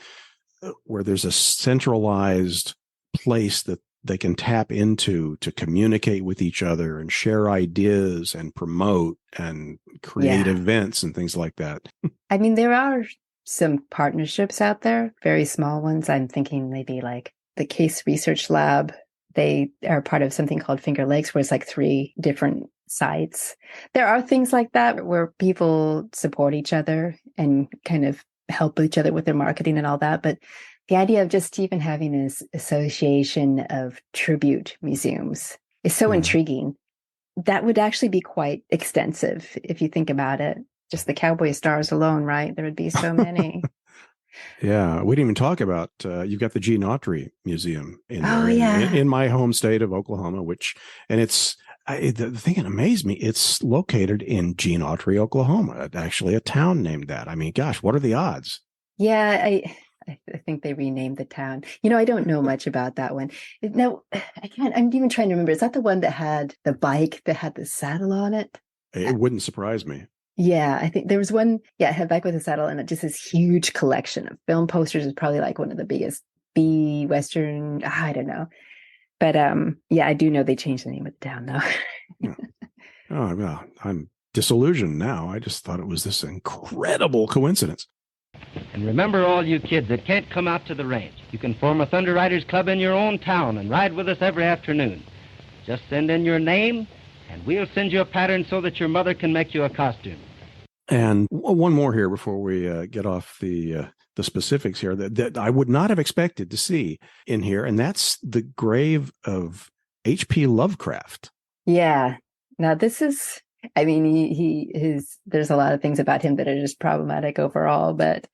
A: where there's a centralized place that they can tap into to communicate with each other and share ideas and promote and create events and things like that.
E: I mean, there are some partnerships out there, very small ones. I'm thinking maybe like the Case Research Lab. They are part of something called Finger Lakes, where it's like 3 different sites. There are things like that where people support each other and kind of help each other with their marketing and all that. But the idea of just even having this association of tribute museums is so intriguing. That would actually be quite extensive if you think about it. Just the cowboy stars alone, right? There would be so many.
A: Yeah, we didn't even talk about, you've got the Gene Autry Museum
E: in
A: my home state of Oklahoma, the thing that amazed me, it's located in Gene Autry, Oklahoma, actually a town named that. I mean, gosh, what are the odds?
E: Yeah, I think they renamed the town. I don't know much about that one. No, I can't. I'm even trying to remember. Is that the one that had the bike that had the saddle on it?
A: It wouldn't surprise me.
E: Yeah, I think there was one. Yeah, it had bike with a saddle and just this huge collection of film posters. Is probably like one of the biggest B Western. I don't know, but I do know they changed the name of the town though.
A: Yeah. Oh well, I'm disillusioned now. I just thought it was this incredible coincidence.
S: And remember, all you kids that can't come out to the range, you can form a Thunder Riders Club in your own town and ride with us every afternoon. Just send in your name, and we'll send you a pattern so that your mother can make you a costume.
A: And one more here before we get off the specifics here that I would not have expected to see in here, and that's the grave of H.P. Lovecraft.
E: Yeah. Now this is, I mean, there's a lot of things about him that are just problematic overall, but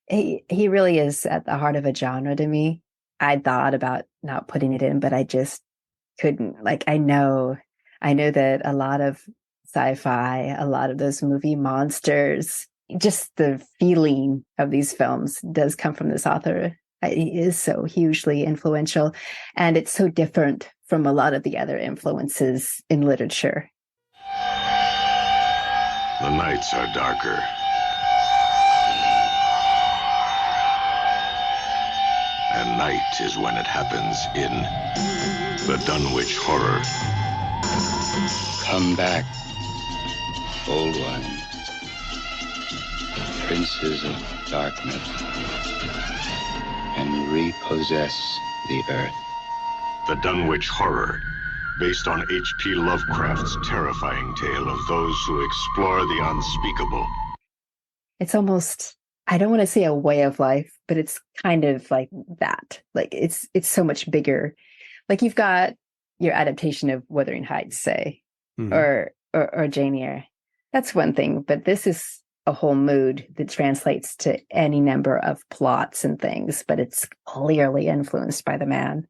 E: he really is at the heart of a genre to me. I thought about not putting it in, but I just couldn't. Like, I know that a lot of sci-fi, a lot of those movie monsters, just the feeling of these films does come from this author. He is so hugely influential, and it's so different from a lot of the other influences in literature.
K: The nights are darker. And night is when it happens in the Dunwich Horror.
T: Come back, old one. Princes of darkness, and repossess the earth.
K: The Dunwich Horror, based on H.P. Lovecraft's terrifying tale of those who explore the unspeakable.
E: It's almost, I don't want to say a way of life, but it's kind of like that. Like it's so much bigger. Like you've got your adaptation of Wuthering Heights, say, or Jane Eyre. That's one thing, but this is a whole mood that translates to any number of plots and things, but it's clearly influenced by the man.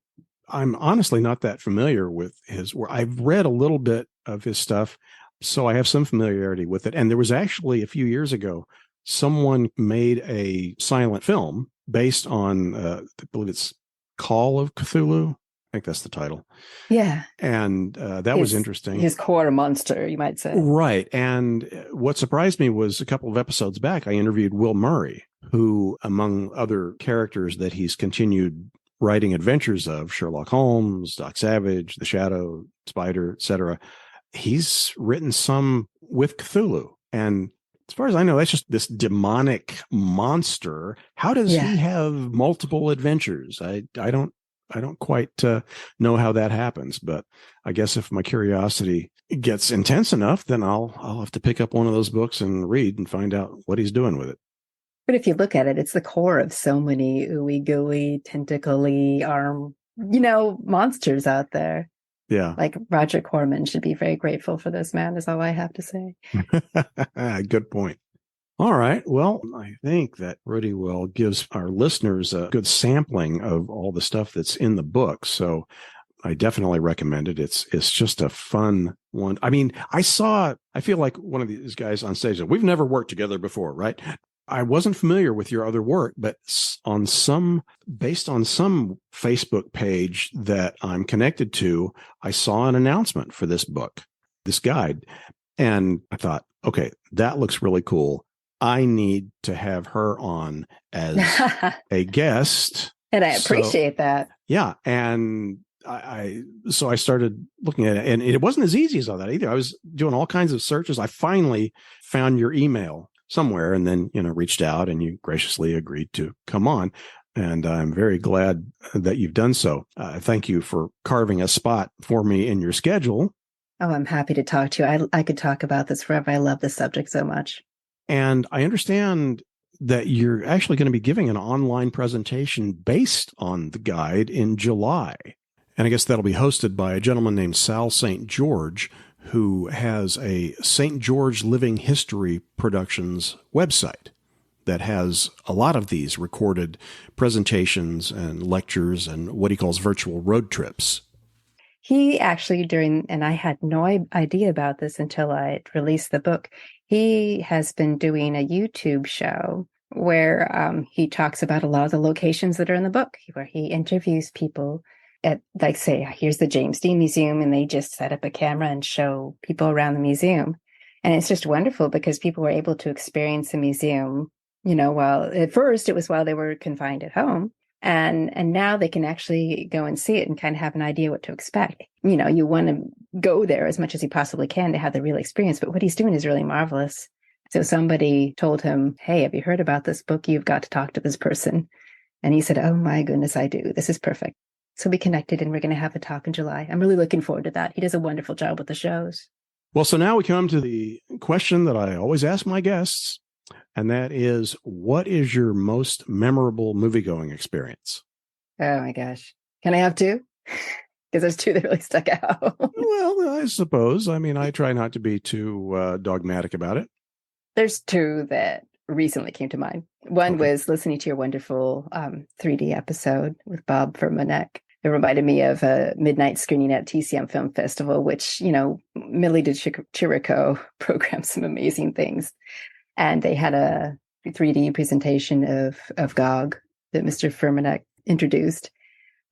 A: I'm honestly not that familiar with his work. I've read a little bit of his stuff, so I have some familiarity with it. And there was actually a few years ago, someone made a silent film based on, I believe it's Call of Cthulhu. I think that's the title.
E: Yeah.
A: And that was interesting.
E: His core monster, you might say.
A: Right. And what surprised me was a couple of episodes back, I interviewed Will Murray, who, among other characters that he's continued writing adventures of, Sherlock Holmes, Doc Savage, The Shadow, Spider, etc., he's written some with Cthulhu. And as far as I know, that's just this demonic monster. How does he have multiple adventures? I don't quite know how that happens, but I guess if my curiosity gets intense enough, then I'll have to pick up one of those books and read and find out what he's doing with it.
E: But if you look at it, it's the core of so many ooey gooey, tentacly arm, monsters out there.
A: Yeah.
E: Like Roger Corman should be very grateful for this man, is all I have to say.
A: Good point. All right. Well, I think that pretty well gives our listeners a good sampling of all the stuff that's in the book. So I definitely recommend it. It's just a fun one. I mean, I feel like one of these guys on stage, we've never worked together before, right? I wasn't familiar with your other work, but based on some Facebook page that I'm connected to, I saw an announcement for this book, this guide. And I thought, okay, that looks really cool. I need to have her on as a guest.
E: And I appreciate that.
A: Yeah. And so I started looking at it, and it wasn't as easy as all that either. I was doing all kinds of searches. I finally found your email somewhere and then, reached out, and you graciously agreed to come on. And I'm very glad that you've done so. Thank you for carving a spot for me in your schedule.
E: Oh, I'm happy to talk to you. I could talk about this forever. I love this subject so much.
A: And I understand that you're actually going to be giving an online presentation based on the guide in July. And I guess that'll be hosted by a gentleman named Sal St. George, who has a St. George Living History Productions website that has a lot of these recorded presentations and lectures and what he calls virtual road trips.
E: He actually and I had no idea about this until I released the book, he has been doing a YouTube show where he talks about a lot of the locations that are in the book, where he interviews people at, like, say, here's the James Dean Museum, and they just set up a camera and show people around the museum. And it's just wonderful because people were able to experience the museum, while at first it was while they were confined at home. And now they can actually go and see it and kind of have an idea what to expect. You want to go there as much as you possibly can to have the real experience. But what he's doing is really marvelous. So somebody told him, hey, have you heard about this book? You've got to talk to this person. And he said, oh, my goodness, I do. This is perfect. So we connected, and we're going to have a talk in July. I'm really looking forward to that. He does a wonderful job with the shows.
A: Well, so now we come to the question that I always ask my guests. And that is, what is your most memorable movie-going experience?
E: Oh, my gosh. Can I have two? Because there's two that really stuck out.
A: Well, I suppose. I mean, I try not to be too dogmatic about it.
E: There's two that recently came to mind. One was listening to your wonderful 3D episode with Bob Furmanek. It reminded me of a midnight screening at TCM Film Festival, which, Millie Chirico programmed some amazing things. And they had a 3D presentation of Gog that Mr. Furmanek introduced.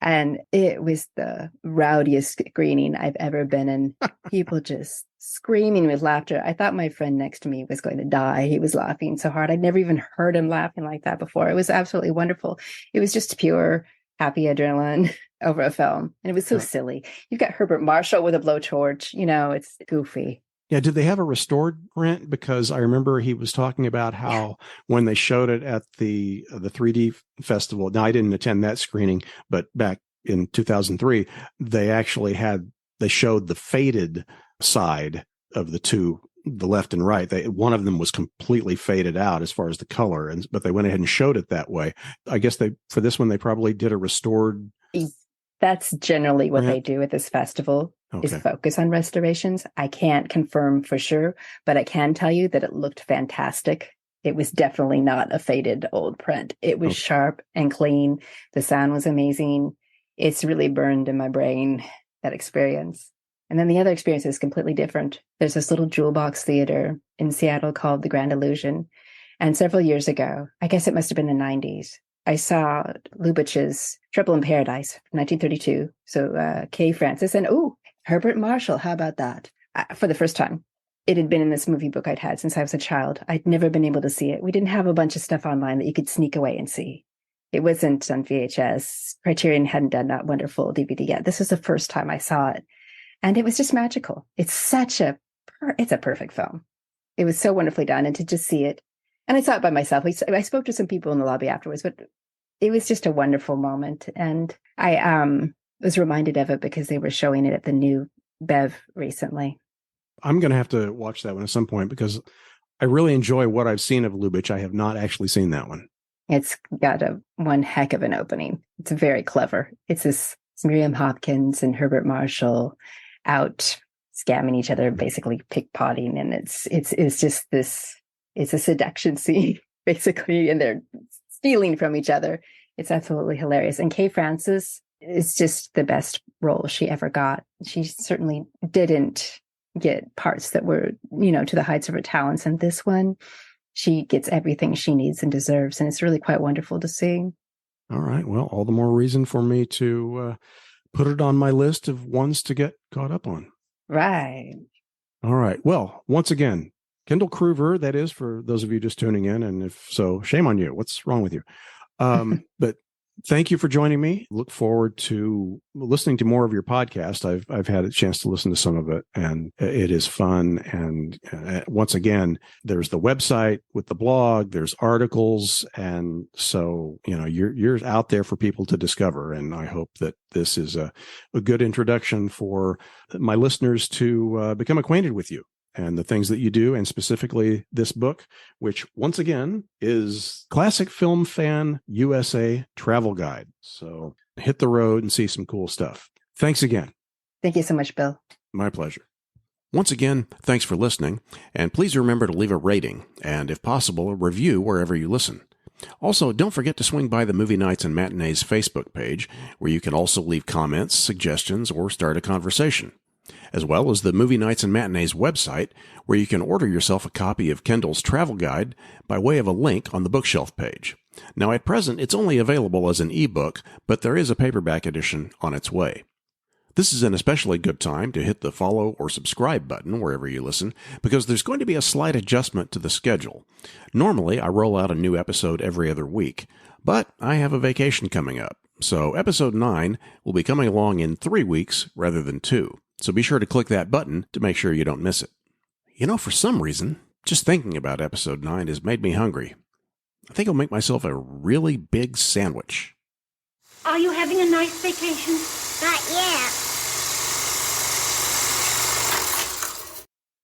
E: And it was the rowdiest screening I've ever been in. People just screaming with laughter. I thought my friend next to me was going to die. He was laughing so hard. I'd never even heard him laughing like that before. It was absolutely wonderful. It was just pure happy adrenaline over a film. And it was so silly. You've got Herbert Marshall with a blowtorch. It's goofy.
A: Yeah, did they have a restored print? Because I remember he was talking about how when they showed it at the 3D festival, now I didn't attend that screening, but back in 2003, they showed the faded side of the two, the left and right. One of them was completely faded out as far as the color, but they went ahead and showed it that way. I guess for this one, they probably did a restored.
E: That's generally what they do at this festival. is focus on restorations. I can't confirm for sure, but I can tell you that it looked fantastic. It was definitely not a faded old print. It was sharp and clean. The sound was amazing. It's really burned in my brain, that experience. And then the other experience is completely different. There's this little jewel box theater in Seattle called the Grand Illusion. And several years ago, I guess it must have been the 90s, I saw Lubitsch's Trouble in Paradise, 1932. So Kay Francis and, Herbert Marshall. How about that? For the first time. It had been in this movie book I'd had since I was a child. I'd never been able to see it. We didn't have a bunch of stuff online that you could sneak away and see. It wasn't on VHS. Criterion hadn't done that wonderful DVD yet. This was the first time I saw it. And it was just magical. It's a perfect film. It was so wonderfully done. And to just see it, and I saw it by myself. I spoke to some people in the lobby afterwards, but it was just a wonderful moment. And I was reminded of it because they were showing it at the new Bev recently.
A: I'm going to have to watch that one at some point because I really enjoy what I've seen of Lubitsch. I have not actually seen that one.
E: It's got one heck of an opening. It's very clever. It's Miriam Hopkins and Herbert Marshall out scamming each other, basically pickpotting. And it's just this, it's a seduction scene, basically, and they're stealing from each other. It's absolutely hilarious. And Kay Francis is just the best role she ever got. She certainly didn't get parts that were, to the heights of her talents. And this one, she gets everything she needs and deserves. And it's really quite wonderful to see.
A: All right. Well, all the more reason for me to put it on my list of ones to get caught up on.
E: Right.
A: All right. Well, once again, Kendahl Cruver, that is, for those of you just tuning in. And if so, shame on you. What's wrong with you? But thank you for joining me. Look forward to listening to more of your podcast. I've had a chance to listen to some of it, and it is fun. And once again, there's the website with the blog, there's articles. And so, you're out there for people to discover. And I hope that this is a good introduction for my listeners to become acquainted with you and the things that you do, and specifically this book, which once again is Classic Film Fan USA Travel Guide. So hit the road and see some cool stuff. Thanks again.
E: Thank you so much, Bill.
A: My pleasure. Once again, thanks for listening, and please remember to leave a rating and, if possible, a review wherever you listen. Also, don't forget to swing by the Movie Nights and Matinees Facebook page, where you can also leave comments, suggestions, or start a conversation, as well as the Movie Nights and Matinees website, where you can order yourself a copy of Kendahl's travel guide by way of a link on the bookshelf page. Now, at present, it's only available as an ebook, but there is a paperback edition on its way. This is an especially good time to hit the follow or subscribe button wherever you listen, because there's going to be a slight adjustment to the schedule. Normally, I roll out a new episode every other week, but I have a vacation coming up, so episode 9 will be coming along in 3 weeks rather than 2. So be sure to click that button to make sure you don't miss it. For some reason, just thinking about episode 9 has made me hungry. I think I'll make myself a really big sandwich.
J: Are you having a nice vacation?
C: Not yet.